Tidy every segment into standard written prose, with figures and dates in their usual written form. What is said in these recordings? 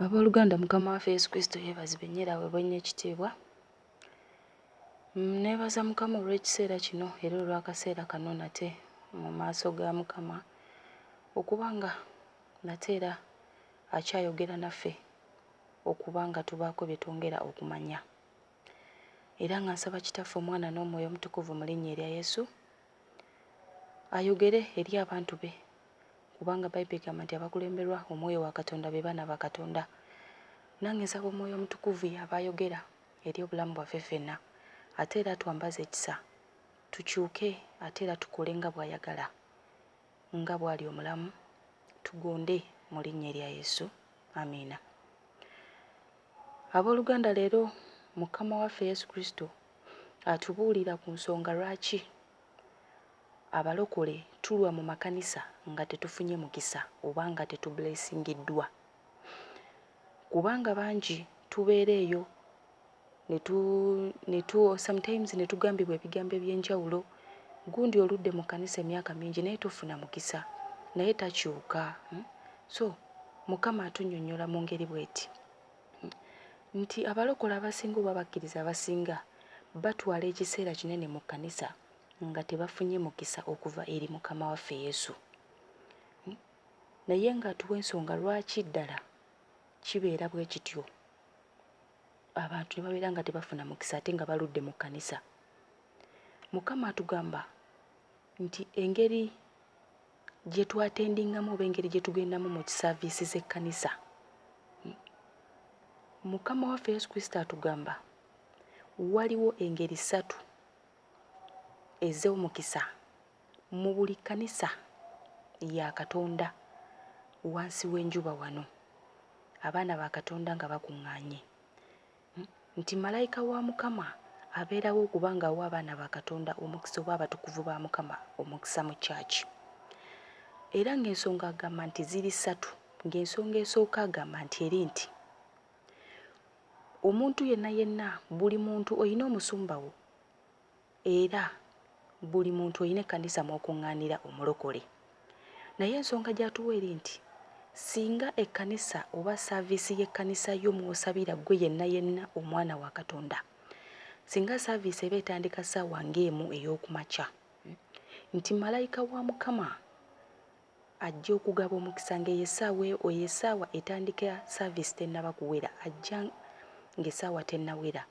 Abooluganda, Mukama waffe Yesu Kristo yeebazibwe nnyo era aweebwe nnyo ekitiibwa. Neebaza Mukama olw'ekiseera kino era olw'akaseera kano nate mu maaso ga Mukama okuba nga nate era akyayogera naffe okuba nga tubaako bye twongera okumanya. Era nga nsaba Kitaffe, Omwana n'Omwoyo Omutukuvu mu linnya erya Yesu ayogere eri abantu be, kubanga Bayibuli egamba nti abakulemberwa Omwoyo wa Katonda be baana ba Katonda. Nange nsaba Omwoyo Omutukuvu y'aba ayogera eri obulamu bwaffe ffenna, ate era twambaze ekisa, tukyuke ate era tukole nga bw'ayagala, nga bw'ali omulamu, tugonde mu linnya erya Yesu. Amiina. Abooluganda, leero Mukama waffe Yesu Kristo atubuulira ku nsonga lwaki abalokole tulwa mu makanisa nga tetufunye mukisa oba nga tetubulesingiddwa. Kubanga bangi tubeera eyo sometimes ne tugambibwa ebigambo eby'enjawulo. Gundi oludde mu kanisa emyaka mingi naye tofuna mukisa, naye takyuka. So Mukama atunnyonnyola mu ngeri bw'eti nti abalokole abasinga oba abakkiriza abasinga batwala ekiseera kinene mu kanisa nga tebafunye mukisa okuva eri Mukama waffe Yesu. Naye ng'atuwa ensonga lwaki ddala kibeera bwe kityo, abantu ne babeera nga tebafuna mukisa ate nga baludde mu kanisa. Mukama atugamba nti engeri gye twatendingamu oba engeri gye tugendamu mu kisaaviisi z'ekkanisa, Mukama waffe Yesu Kristo atugamba waliwo engeri 3 ez'omukisa mu buli kkanisa ya Katonda wansi w'enjuba wano, abaana ba Katonda nga bakuŋŋaanye. Nti malayika wa Mukama abeerawo okuba ng'awa abaana ba Katonda omukisa oba abatukuvu ba Mukama omukisa mu kyaki. Era ng'ensonga agamba nti ziri 3, ng'ensonga esooka agamba nti eri nti omuntu yenna yenna, buli muntu olina omusumba wo, era buli muntu olina ekkanisa mw'okuŋŋaanira omulokole. Naye ensonga gy'atuwa eri nti singa ekkanisa oba saaviisi y'ekkanisa yo mw'osabira ggwe yenna yenna omwana wa Katonda, singa saaviisi eba etandika ssaawa ng'emu ey'okumakya, nti malayika wa Mukama ajja okugaba omukisa ng'eyo essaawa etandika saaviisi tennaba kuwera, ajja ng'essaawa tennawera.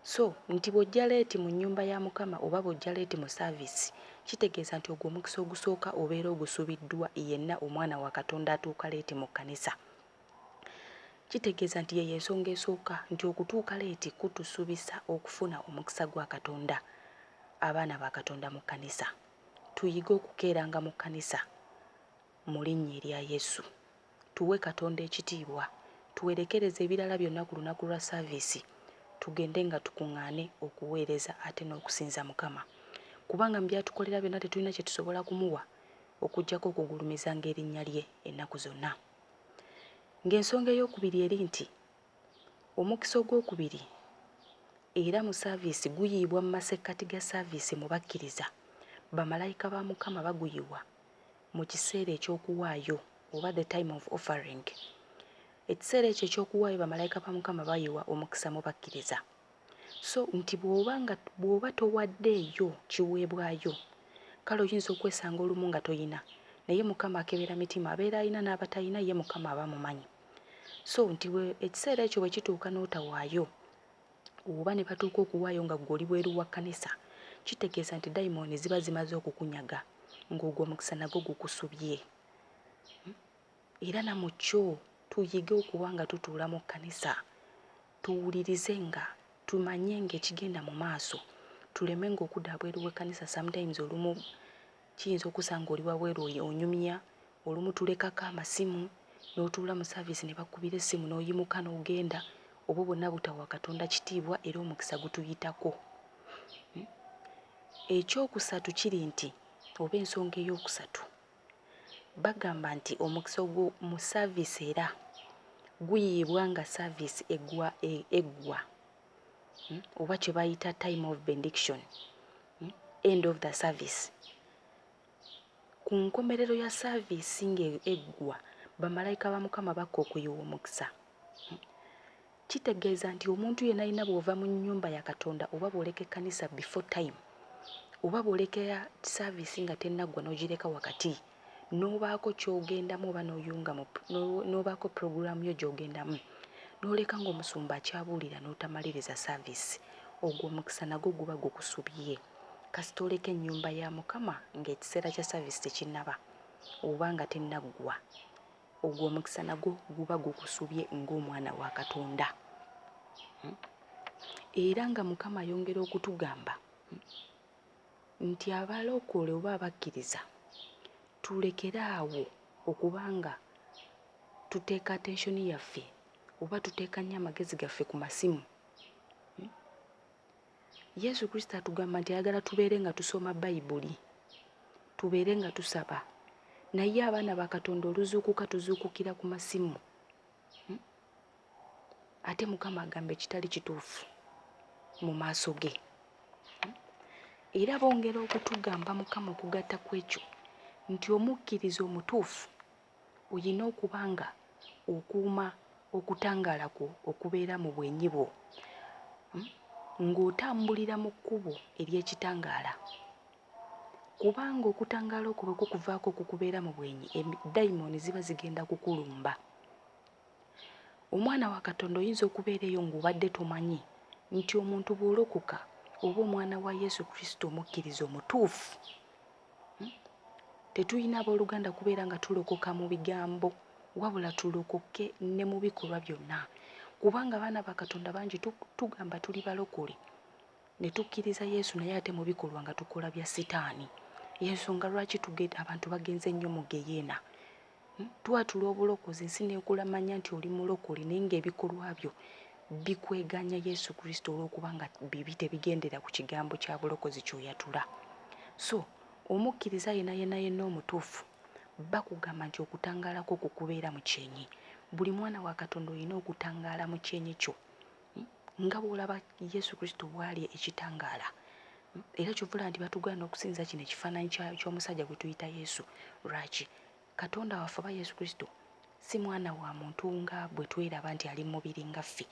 So nti bw'ojja leeti mu nnyumba ya Mukama oba bw'ojja leeti mu saaviisi, kitegeeza nti ogwo omukisa ogusooka obeera ogusubiddwa yenna omwana wa Katonda atuuka leeti mu kkanisa. Kitegeeza nti yeyo ensonga esooka, nti okutuuka leeti kutusubisa okufuna omukisa gwa Katonda, abaana ba Katonda mu kkanisa. Tuyige okukeeranga mu kkanisa mu linnya erya Yesu. Tuwe Katonda ekitiibwa, tuwerekereze ebirala byonna ku lunaku lwa saaviisi, tugende nga tukuŋŋaane okuweereza ate n'okusinza Mukama. Kubanga mu byatukolera byonna tetulina kye tusobola kumuwa okuggyako okugulumizanga erinnya lye ennaku zonna. Ng'ensonga ey'okubiri eri nti omukisa ogwokubiri era mu saaviisi guyiibwa mu masekkati ga saaviisi mu bakkiriza. Bamalayika ba Mukama baguyiwa mu kiseera eky'okuwaayo oba the time of offering. Ekiseera ekyo eky'okuwaayo bamalayika ba Mukama bayiwa omukisa mu bakkiriza. So nti bw'oba towaddeeyo kiweebwayo, kale oyinza okwesanga olumu nga toyina, naye Mukama akebera mitima, abeera alina n'abatayina, ye Mukama aba mumanyi. So nti ekiseera ekyo bwe kituuka n'otawaayo, oba ne batuuka okuwaayo nga ggwe oli bweru wa kkanisa, kitegeeza nti dayimooni ziba zimaze okukunyaga, ng'ogwo omukisa nagwo gukusubye. Era na mu kyo tuyige okuba nga tutuula mu kkanisa, tuwulirize nga tumanye ng'ekigenda mu maaso, tuleme ng'okudda wabweru w'ekkanisa. Sometimes olumu kiyinza okusanga oli wabweru onyumya, olumu tulekako amasimu n'otuula mu saaviisi ne bakubira essimu n'oyimuka n'ogenda, obwo bwonna butawa Katonda kitiibwa era omukisa gutuyitako. Ekyokusatu kiri nti oba ensonga ey'okusatu, bagamba nti omukisa ogwo mu saaviisi era guyiibwa nga saaviisi eggwa oba kye bayita time of benediction, end of the service. Ku nkomerero ya saaviisi ng'eggwa bamalayika ba Mukama bakka okuyiwa omukisa. Kitegeeza nti omuntu yenna alina bw'ova mu nnyumba ya Katonda oba bw'oleka ekkanisa before time oba bw'olekera saavisi nga tennaggwa n'ogireka wakati n'obaako ky'ogendamu oba n'obaako puroguramu yo gy'ogendamu n'oleka ng'omusumba akyabuulira n'otamaliriza saavisi, ogwo omukisa nagwo guba gukusubye. Kasita oleka ennyumba ya Mukama ng'ekiseera kya saavisi tekinnaba oba nga tennaggwa, ogwo omukisa nagwo guba gukusubye ng'omwana wa Katonda. Era nga Mukama ayongera okutugamba nti abalokole oba abakkiriza tulekere awo okubanga tuteeka attensioni yaffe oba tuteeka nnyo amagezi gaffe ku masimu. Yesu Kristo atugamba nti ayagala tubeere nga tusoma Bayibuli, tubeere nga tusaba. Naye abaana ba Katonda oluzuukuka tuzuukukira ku masimu. Ate Mukama agamba ekitali kituufu mu maaso ge. Era bongera okutugamba Mukama okugatta ku ekyo nti omukkiriza omutuufu oyina okuba nga okuuma okutangaala kwo okubeera mu bwenyi bwo, ng'otambulira mu kkubo ery'ekitangaala. Kubanga okutangaala okwo bwe kukuvaako kukubeera mu bwenyi, dayimooni ziba zigenda kukulumba. Omwana wa Katonda oyinza okubeera eyo ng'obadde tomanyi nti omuntu bw'olokoka oba omwana wa Yesu Kristo omukkiriza omutuufu. Tetulina abooluganda kubeera nga tulokoka mu bigambo, wabula tulokoke ne mu bikolwa byonna. Kubanga abaana ba Katonda bangi tugamba tuli balokole ne tukkiriza Yesu naye ate mu bikolwa nga tukola bya Sitaani. Ensonga lwaki abantu bagenze nnyo mu geyeena. Twatula obulokozi ensi n'ekulamanya nti oli mulokole naye ng'ebikolwa byo bikweganya Yesu Kristo olw'okuba nga bibi tebigendera ku kigambo kya bulokozi ky'oyatula. So omukkiriza yenna omutuufu bakugamba nti okutangaala kwo kukubeera mu kyenyi. Buli mwana wa Katonda olina okutangaala mu kyenyi kyo nga bw'olaba Yesu Kristo bw'ali ekitangaala. Era kyovula nti batugana okusinza kino ekifaananyi ky'omusajja gwe tuyita Yesu. Lwaki? Katonda waffe oba Yesu Kristo si mwana wa muntu nga bwe tweraba nti ali mu mubiri nga ffe.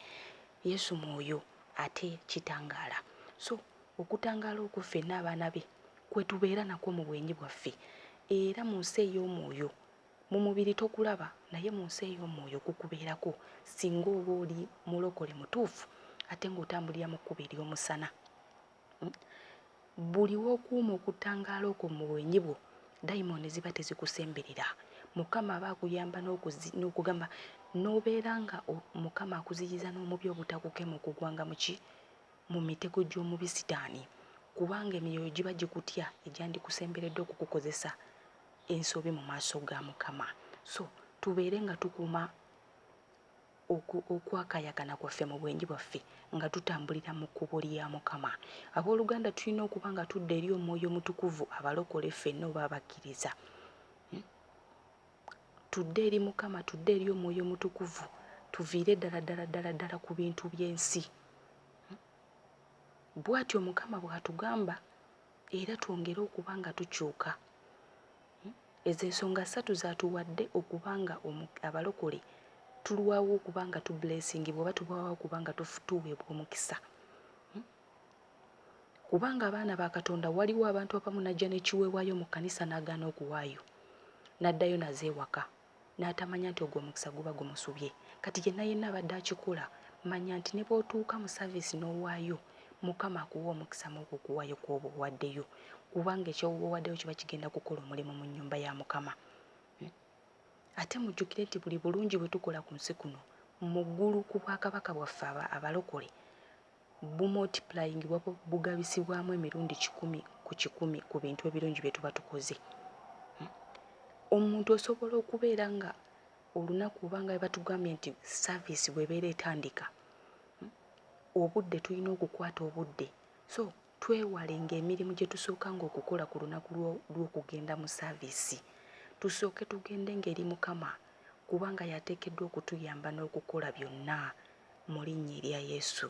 Yesu mwoyo ate kitangaala. So okutangaala okwo ffenna abaana be kwe tubeera nakwo mu bwenyi bwaffe. Era mu nsi ey'omwoyo mu mubiri tokulaba naye mu nsi ey'omwoyo kukubeerako singa oba oli mulokole mutuufu ate ng'otambulira mu kkubo ery'omusana. Buli w'okuuma okutangaala okwo mu bwenyi bwo, dayimooni ziba tezikusemberera. Mukama aba akuyamba n'okugamba n'obeera nga Mukama akuziyiza n'omubi obutakukema okugwanga mu mitego gy'omubi Sitaani, kubanga emyoyo giba gikutya egyandikusemberedde okukukozesa ensobi mu maaso ga Mukama. So tubeere nga tukuuma okwakayakana kwaffe mu bwenyi bwaffe nga tutambulira mu kkubo lya Mukama. Abooluganda tulina okuba nga tudda eri Omwoyo Mutukuvu, abalokole ffenna oba abakkiriza. Tudde eri Mukama, tudde eri Omwoyo Mutukuvu, tuviire ddala ku bintu by'ensi. Bw'atyo Mukama bw'atugamba era twongere okuba nga tukyuka. Ezo ensonga satu z'atuwadde okubanga abalokole tulwawo okubanga tublessingibwa oba tulwawo okubanga tuweebwa omukisa. Kubanga abaana ba Katonda waliwo abantu abamu najja n'ekiweebwayo mu kkanisa n'agaana okuwaayo, n'addayo nazeewaka n'atamanya nti ogwo omukisa guba gumusubye. Kati yenna abadde akikola manya nti ne bw'otuuka mu saavisi n'owaayo, Mukama akuwa omukisa mu okuwaayo kw'oba owaddeyo, kubanga ekyoba owaddeyo kiba kigenda kukola omulimu mu nnyumba ya Mukama. Ate mujjukire nti buli bulungi bwe tukola ku nsi kuno mu ggulu ku bwakabaka bwaffe abalokole bumultiplyingibwa bugabisibwamu emirundi 100 ku 100 ku bintu ebirungi bye tuba tukoze. Omuntu osobola okubeera nga olunaku obanga bwe batugambye nti saavisi bw'ebeera etandika, obudde tulina okukwata obudde. So twewalenga emirimu gye tusookanga okukola ku lunaku lw'okugenda mu saavisi. Tusooke tugende ng'eri Mukama kubanga yateekeddwa okutuyamba n'okukola byonna mu linnya erya Yesu.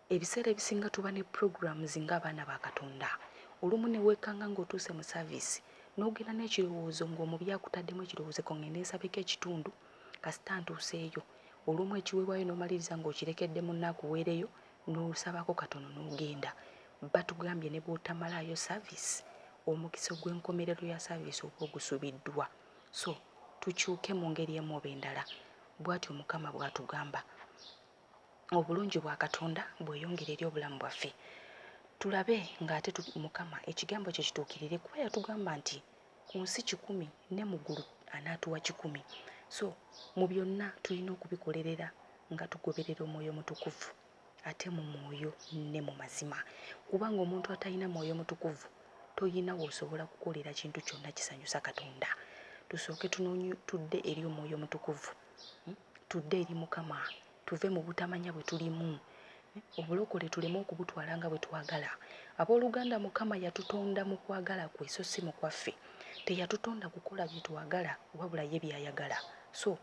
Ebiseera ebisinga tuba ne programs ng'abaana ba Katonda. Olumu ne weekanga ng'otuuse mu saavisi n'ogenda n'ekirowoozo ng'omubi akutaddemu ekirowoozo ko ngende nsabeko ekitundu kasita ntuuseeyo, olumu ekiweebwayo n'omaliriza ng'okirekedde munno akuweereyo n'osabako katono n'ogenda. Batugambye ne bw'otamalaayo saaviisi, omukisa ogw'enkomerero ya saaviisi oba ogusubiddwa. So tukyuke mu ngeri emu oba endala. Bw'atyo Mukama bw'atugamba. Obulungi bwa Katonda bweyongere eri obulamu bwaffe. Tulabe ng'ate Mukama ekigambo kye kituukirire, kuba yatugamba nti ku nsi 10 ne mu ggulu anaatuwa 10. So mu byonna tulina okubikolerera nga tugoberera Omwoyo Mutukuvu, ate mu mwoyo ne mu mazima. Kubanga omuntu atalina Mwoyo Mutukuvu toyina w'osobola kukolera kintu kyonna kisanyusa Katonda. Tusooke tudde eri Omwoyo Mutukuvu, tudde eri Mukama, tuve mu butamanya bwe tulimu. Obulokole tuleme okubutwala nga bwe twagala. Abooluganda, Mukama yatutonda mu kwagala kwe, so si mu kwaffe. Teyatutonda kukola bye twagala, wabula ye by'ayagala. So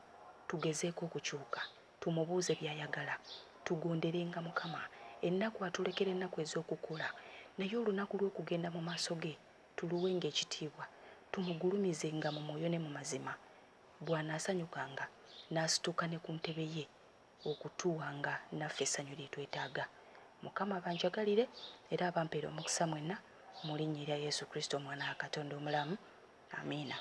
tugezeeko okukyuka, tumubuuze by'ayagala, tugonderenga Mukama. Ennaku atulekera ennaku ez'okukola, naye olunaku lw'okugenda mu maaso ge tuluwenga ekitiibwa, tumugulumizenga mu mwoyo ne mu mazima. Bw'anaasanyukanga n'asituka ne ku ntebe ye okutuwanga naffe essanyu lye twetaaga. Mukama abanjagalire era abampeera omukisa mwenna mu linnya erya Yesu Kristo, omwana wa Katonda omulamu. Amiina.